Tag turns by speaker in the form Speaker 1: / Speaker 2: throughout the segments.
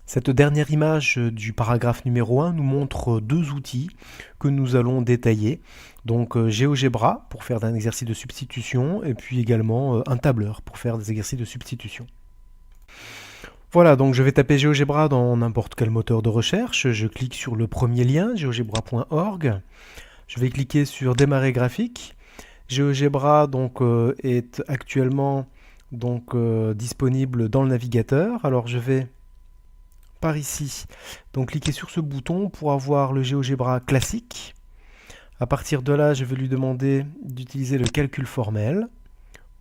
Speaker 1: Cette dernière image du paragraphe numéro 1 nous montre deux outils que nous allons détailler. Donc GeoGebra pour faire un exercice de substitution et puis également un tableur pour faire des exercices de substitution. Voilà, donc je vais taper GeoGebra dans n'importe quel moteur de recherche. Je clique sur le premier lien, geogebra.org. Je vais cliquer sur démarrer graphique. GeoGebra donc, est actuellement disponible dans le navigateur. Alors je vais par ici donc cliquer sur ce bouton pour avoir le GeoGebra classique. À partir de là, je vais lui demander d'utiliser le calcul formel.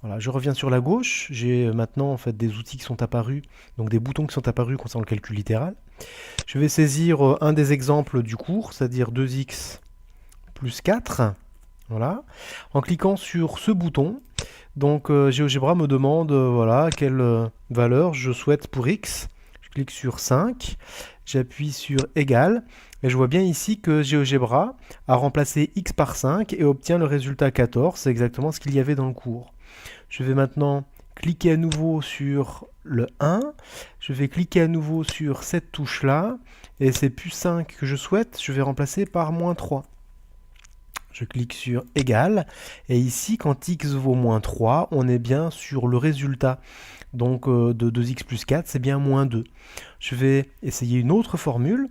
Speaker 1: Voilà, je reviens sur la gauche, j'ai maintenant en fait des outils qui sont apparus, donc des boutons qui sont apparus concernant le calcul littéral. Je vais saisir un des exemples du cours, c'est-à-dire 2x plus 4. Voilà. En cliquant sur ce bouton, donc GeoGebra me demande voilà, quelle valeur je souhaite pour x. Je clique sur 5, j'appuie sur égal, et je vois bien ici que GeoGebra a remplacé x par 5 et obtient le résultat 14, c'est exactement ce qu'il y avait dans le cours. Je vais maintenant cliquer à nouveau sur le 1, je vais cliquer à nouveau sur cette touche-là, et c'est plus 5 que je souhaite, je vais remplacer par moins 3. Je clique sur égal, et ici, quand x vaut moins 3, on est bien sur le résultat donc, de 2x plus 4, c'est bien moins 2. Je vais essayer une autre formule.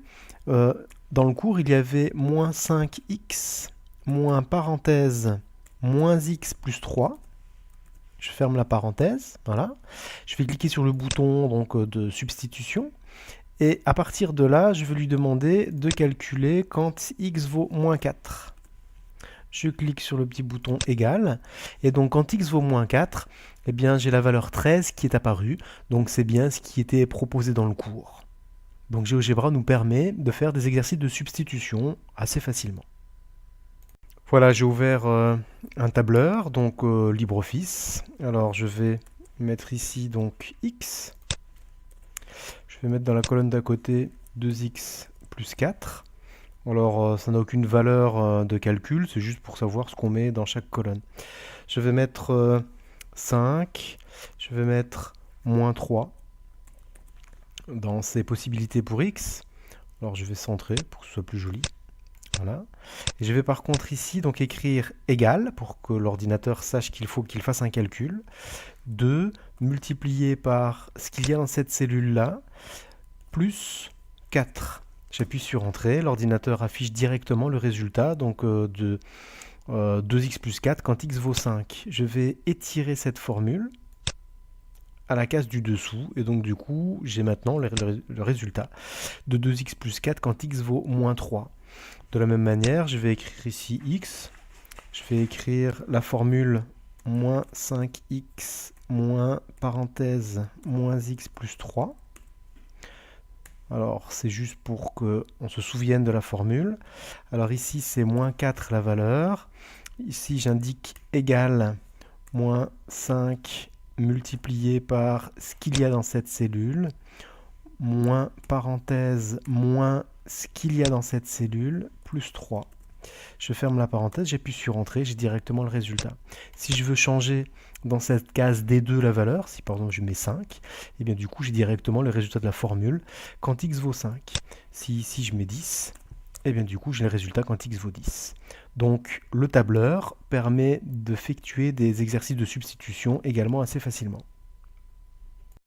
Speaker 1: Dans le cours, il y avait moins 5x, moins parenthèse, moins x plus 3. Je ferme la parenthèse, voilà. Je vais cliquer sur le bouton donc, de substitution. Et à partir de là, je vais lui demander de calculer quand x vaut moins 4. Je clique sur le petit bouton égal, et donc quand x vaut moins 4, eh bien j'ai la valeur 13 qui est apparue, donc c'est bien ce qui était proposé dans le cours. Donc GeoGebra nous permet de faire des exercices de substitution assez facilement. Voilà, j'ai ouvert un tableur, donc LibreOffice. Alors je vais mettre ici donc x. Je vais mettre dans la colonne d'à côté 2x plus 4. Alors ça n'a aucune valeur de calcul, c'est juste pour savoir ce qu'on met dans chaque colonne. Je vais mettre 5, je vais mettre moins 3 dans ces possibilités pour x. Alors je vais centrer pour que ce soit plus joli. Voilà. Et je vais par contre ici donc écrire égal pour que l'ordinateur sache qu'il faut qu'il fasse un calcul. 2 multiplié par ce qu'il y a dans cette cellule-là, plus 4. J'appuie sur Entrée, l'ordinateur affiche directement le résultat donc, de 2x plus 4 quand x vaut 5. Je vais étirer cette formule à la case du dessous, et donc du coup, j'ai maintenant le résultat de 2x plus 4 quand x vaut moins 3. De la même manière, je vais écrire ici x, je vais écrire la formule moins 5x moins parenthèse moins x plus 3. Alors, c'est juste pour qu'on se souvienne de la formule. Alors ici, c'est moins 4 la valeur. Ici, j'indique égal moins 5 multiplié par ce qu'il y a dans cette cellule, moins parenthèse, moins ce qu'il y a dans cette cellule, plus 3. Je ferme la parenthèse, j'appuie sur Entrée, j'ai directement le résultat. Si je veux changer dans cette case D2 la valeur, si par exemple je mets 5, et bien du coup j'ai directement le résultat de la formule quand x vaut 5. Si ici je mets 10, et bien du coup j'ai le résultat quand x vaut 10. Donc le tableur permet d'effectuer des exercices de substitution également assez facilement.